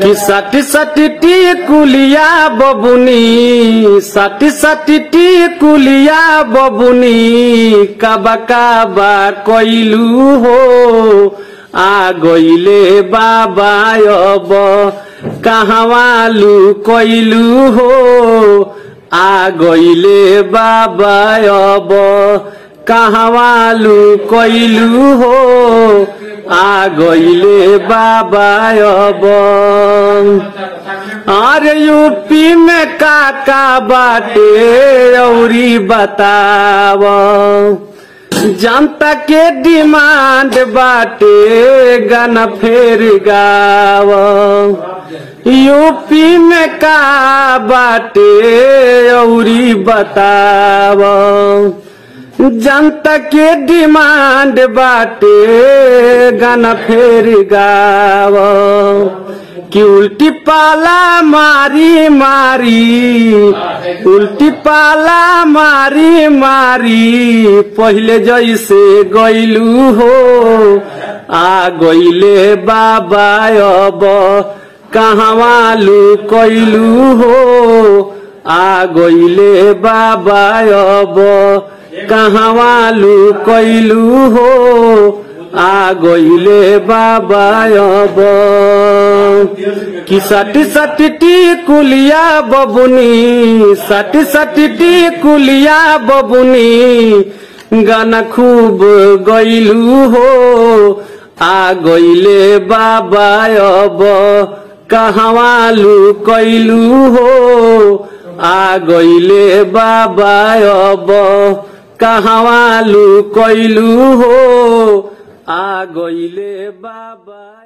कि साटी साटी टिकुलिया बबुनी साटी साटी टिकुलिया बबुनी काबा काबा कइलू हो आ गइले बाबा अब कहवालू कइलू हो आ गइले बाबा अब कहवालू कइलू हो आ गइले बाबा अब अरे यूपी में काका बाटे औरी बताव जनता के डिमांड बाटे गाना फेर गाव यूपी में का बाटे औरी बताव जनता के डिमांड बाटे गाना फेर गाव कि उल्टी पाला मारी मारी उल्टी पाला मारी मारी पहले जैसे गइलू हो आ गइले बाबा अब कहवालू कइलू हो आ गइले बाबा अब कहवालू कइलू हो आ गइले बाबा अब कि साटी साटी टिकुलिया बबुनी साटी साटी टिकुलिया बबुनी गाना खूब गइलू हो आ गइले बाबा अब कहवालू कइलू हो आ गइले बाबा अब कहवालू कइलू हो आ गइले बाबा।